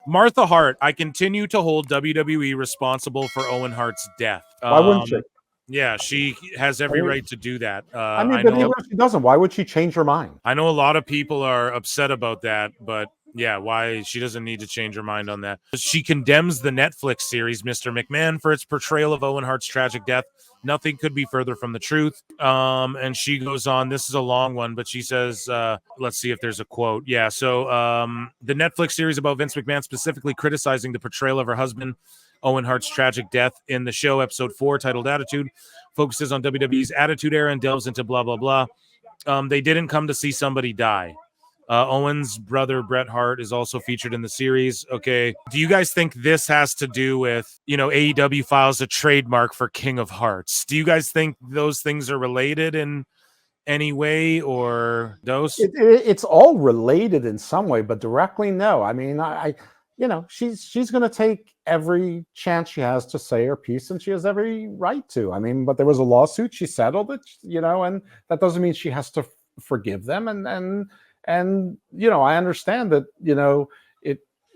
Martha Hart, I continue to hold WWE responsible for Owen Hart's death. Why wouldn't she? Yeah, she has every right to do that. I mean, but even if she doesn't, why would she change her mind? I know a lot of people are upset about that, but yeah, why she doesn't need to change her mind on that. She condemns the Netflix series Mr. McMahon for its portrayal of Owen Hart's tragic death. Nothing could be further from the truth. And she goes on, this is a long one, but she says, let's see if there's a quote. Yeah, so the Netflix series about Vince McMahon specifically criticizing the portrayal of her husband, Owen Hart's tragic death in the show, episode 4, titled Attitude, focuses on WWE's Attitude Era and delves into blah, blah, blah. They didn't come to see somebody die. Owen's brother, Bret Hart, is also featured in the series. Okay. Do you guys think this has to do with, AEW files a trademark for King of Harts? Do you guys think those things are related in any way, or those? It's all related in some way, but directly, no. I mean, she's going to take every chance she has to say her piece, and she has every right to. I mean, but there was a lawsuit. She settled it, and that doesn't mean she has to forgive them. And I understand that,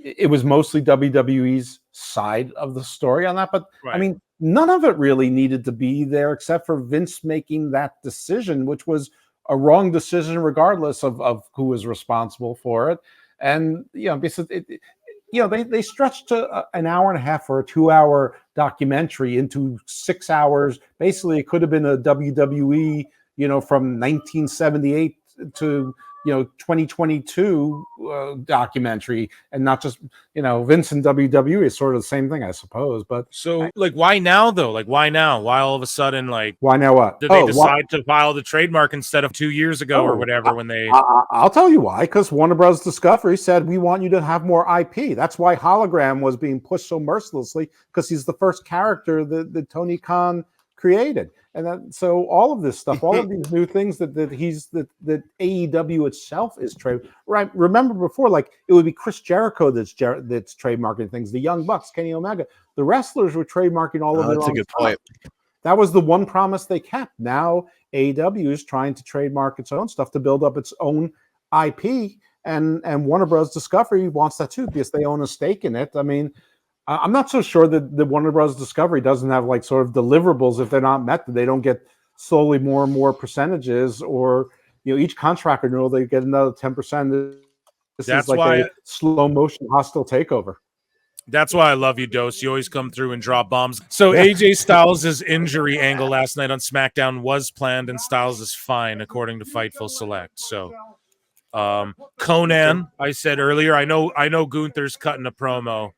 it was mostly WWE's side of the story on that, but right. I mean, none of it really needed to be there except for Vince making that decision, which was a wrong decision regardless of who was responsible for it. And, because they stretched an hour and a half or a 2-hour documentary into 6 hours. Basically, it could have been a WWE, from 1978 to 2022 documentary, and not just Vince and WWE is sort of the same thing, I suppose. But so, why now though? Why now? Why all of a sudden? Why now? What did they decide to file the trademark instead of 2 years ago or whatever? When they, I'll tell you why. Because Warner Bros. Discovery said we want you to have more IP. That's why Hologram was being pushed so mercilessly, because he's the first character that Tony Khan created. And so all of this stuff, all of these new things that AEW itself is trade. Right? Remember before, it would be Chris Jericho that's trademarking things. The Young Bucks, Kenny Omega, the wrestlers were trademarking all of their own. That's a good point. That was the one promise they kept. Now AEW is trying to trademark its own stuff to build up its own IP, and Warner Bros. Discovery wants that too because they own a stake in it. I mean, I'm not so sure that the Warner Bros. Discovery doesn't have sort of deliverables. If they're not met, that they don't get slowly more and more percentages, or each contract renewal they get another 10%. That's why a slow motion hostile takeover. That's why I love you, Dose. You always come through and drop bombs. So AJ Styles' injury angle last night on SmackDown was planned, and Styles is fine according to Fightful Select. So Conan, I said earlier, I know Gunther's cutting a promo.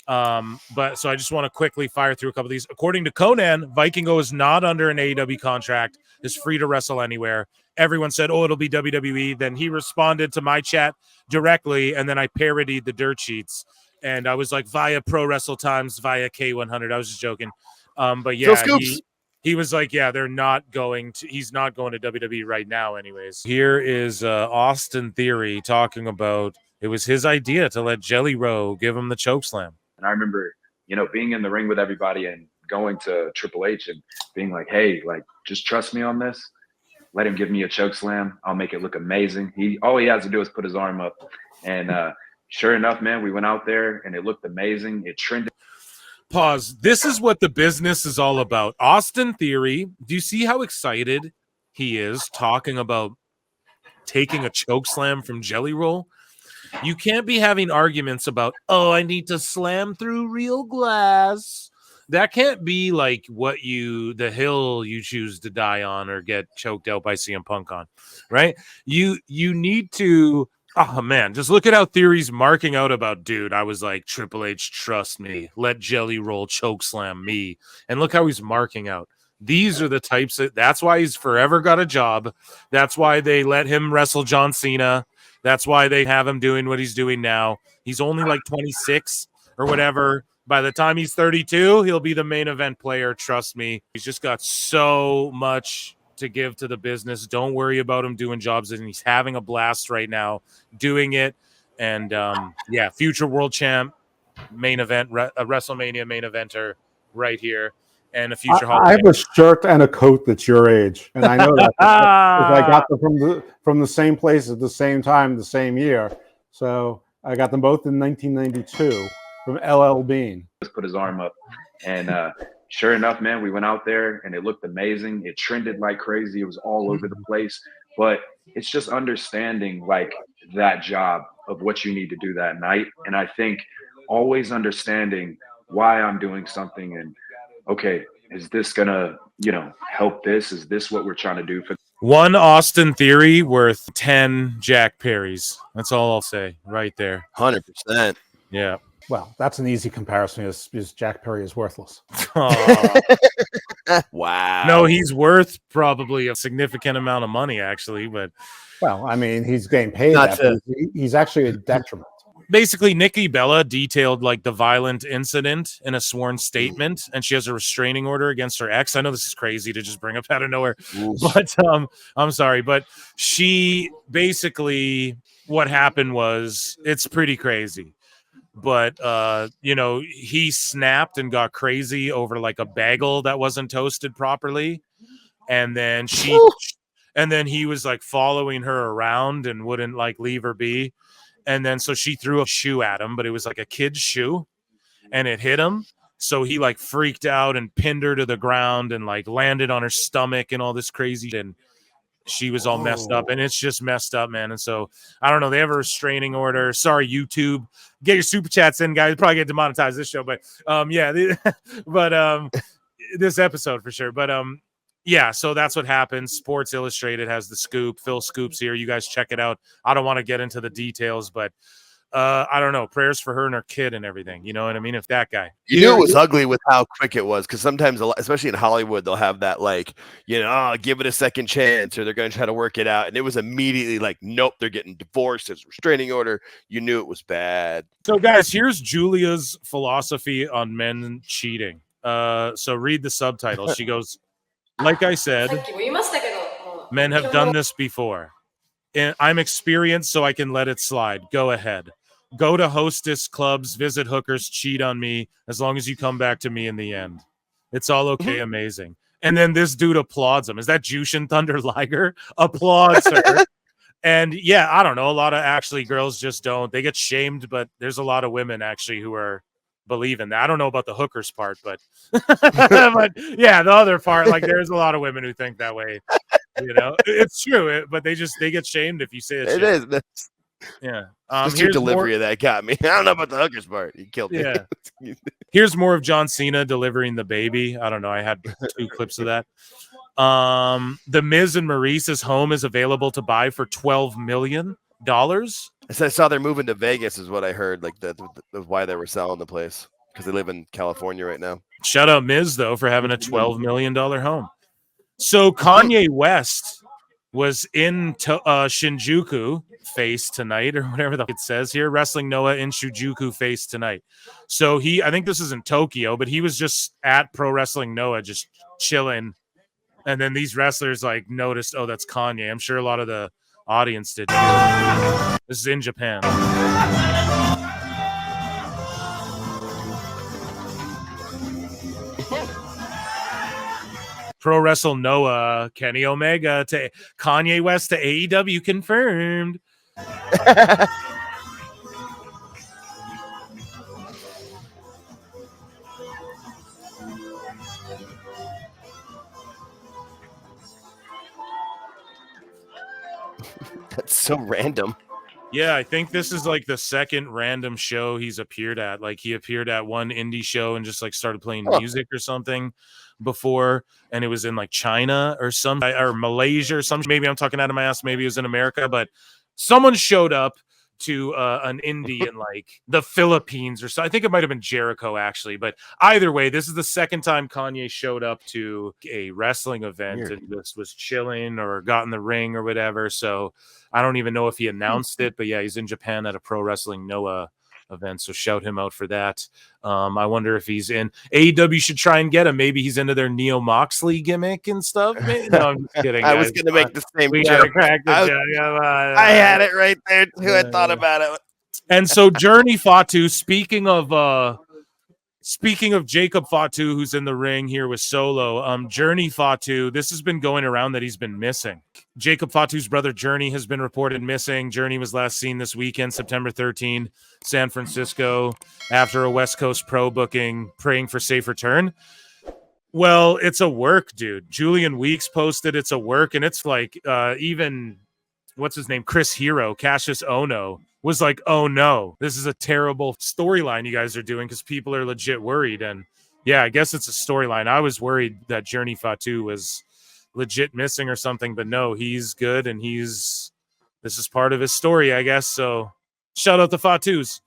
But so I just want to quickly fire through a couple of these. According to Conan, Vikingo is not under an AEW contract, is free to wrestle anywhere. Everyone said, it'll be WWE. Then he responded to my chat directly, and then I parodied the dirt sheets. And I was like, via Pro Wrestle Times, via K100. I was just joking. But yeah, he was like, yeah, he's not going to WWE right now anyways. Here is Austin Theory talking about it was his idea to let Jelly Roll give him the chokeslam. And I remember, being in the ring with everybody and going to Triple H and being like, hey, just trust me on this. Let him give me a choke slam. I'll make it look amazing. All he has to do is put his arm up. And sure enough, man, we went out there and it looked amazing. It trended. Pause. This is what the business is all about. Austin Theory, do you see how excited he is talking about taking a choke slam from Jelly Roll? You can't be having arguments about, I need to slam through real glass. That can't be the hill you choose to die on or get choked out by CM Punk on, right? You need to, just look at how Theory's marking out about, dude, I was like, Triple H, trust me, let Jelly Roll choke slam me. And look how he's marking out. These are the types that's why he's forever got a job. That's why they let him wrestle John Cena. That's why they have him doing what he's doing now. He's only 26 or whatever. By the time he's 32, he'll be the main event player. Trust me. He's just got so much to give to the business. Don't worry about him doing jobs. And he's having a blast right now doing it. And, future world champ, main event, a WrestleMania main eventer right here. And a future Hall of Fame. I have a shirt and a coat that's your age, and I know that because I got them from the same place at the same time, the same year. So I got them both in 1992 from LL Bean. Just put his arm up, and sure enough, man, we went out there and it looked amazing. It trended like crazy. It was all over the place. But it's just understanding like that job of what you need to do that night. And I think always understanding why I'm doing something, and okay, is this gonna, help this? Is this what we're trying to do for one Austin Theory worth 10 Jack Perrys? That's all I'll say right there. 100%. Yeah. Well, that's an easy comparison. Is Jack Perry is worthless. Wow. No, he's worth probably a significant amount of money, actually. But well, I mean, he's getting paid. He's actually a detriment. Basically, Nikki Bella detailed like the violent incident in a sworn statement, and she has a restraining order against her ex. I know this is crazy to just bring up out of nowhere, but I'm sorry, but she basically, what happened was, it's pretty crazy. But he snapped and got crazy over like a bagel that wasn't toasted properly, and then he was like following her around and wouldn't like leave her be. And then so she threw a shoe at him, but it was like a kid's shoe, and it hit him. So he like freaked out and pinned her to the ground and like landed on her stomach and all this crazy. And she was all messed up, and it's just messed up, man. And so I don't know. They have a restraining order. Sorry, YouTube. Get your super chats in, guys. Probably get demonetized this show, but this episode for sure. But yeah, so that's what happened. Sports Illustrated has the scoop. Phil Scoop's here. You guys check it out. I don't want to get into the details, but I don't know. Prayers for her and her kid and everything. You know what I mean? If that guy. You knew it was ugly with how quick it was, because sometimes, especially in Hollywood, they'll have that like, give it a second chance, or they're going to try to work it out. And it was immediately like, nope, they're getting divorced. There's a restraining order. You knew it was bad. So, guys, here's Julia's philosophy on men cheating. So read the subtitle. She goes, like I said, men have done this before. And I'm experienced, so I can let it slide. Go ahead. Go to hostess clubs, visit hookers, cheat on me, as long as you come back to me in the end. It's all okay, amazing. And then this dude applauds him. Is that Jushin Thunder Liger? Applauds her. And yeah, I don't know. A lot of actually girls just don't. They get shamed, but there's a lot of women actually who are believe in that. I don't know about the hookers part, but but yeah, the other part, like there's a lot of women who think that way. It's true, but they get shamed if you say it. It is. Yeah. Just your delivery of that got me. I don't know about the hookers part. You killed me. Yeah. Here's more of John Cena delivering the baby. I don't know. I had 2 clips of that. The Miz and Maurice's home is available to buy for $12 million. I saw they're moving to Vegas, is what I heard. Like that's why they were selling the place, because they live in California right now. Shout out Miz though for having a $12 million home. So Kanye West was in Shinjuku face tonight, or whatever it says here. Wrestling Noah in Shinjuku face tonight. So I think this is in Tokyo, but he was just at Pro Wrestling Noah, just chilling. And then these wrestlers like noticed, oh, that's Kanye. I'm sure a lot of the audience did. This is in Japan. Pro Wrestle Noah, Kenny Omega to Kanye West to AEW confirmed. That's so random. Yeah, I think this is like the second random show he's appeared at. Like he appeared at one indie show and just like started playing music or something before, and it was in like China or Malaysia or something. Maybe I'm talking out of my ass. Maybe it was in America, but someone showed up to an indie in like the Philippines or so. I think it might have been Jericho actually, but either way, this is the second time Kanye showed up to a wrestling event. Weird. And just was chilling or got in the ring or whatever. So I don't even know if he announced it, but yeah, he's in Japan at a Pro Wrestling Noah event. So shout him out for that. I wonder if he's in AEW. Should try and get him. Maybe he's into their Neo Moxley gimmick and stuff. No, I'm just kidding. Guys. I was going to make the same joke. I had it right there too. I thought about it. And so Journey Fatu, speaking of Speaking of Jacob Fatu, who's in the ring here with Solo, Journey Fatu, this has been going around that he's been missing. Jacob Fatu's brother Journey has been reported missing. Journey was last seen this weekend, September 13, San Francisco, after a West Coast Pro booking, praying for safe return. Well, it's a work, dude. Julian Weeks posted it's a work, and it's like even, what's his name, Chris Hero, Cassius Ono, was like, oh no, this is a terrible storyline you guys are doing because people are legit worried. And yeah, I guess it's a storyline. I was worried that Journey Fatu was legit missing or something, but no, he's good, and this is part of his story, I guess. So shout out to Fatus.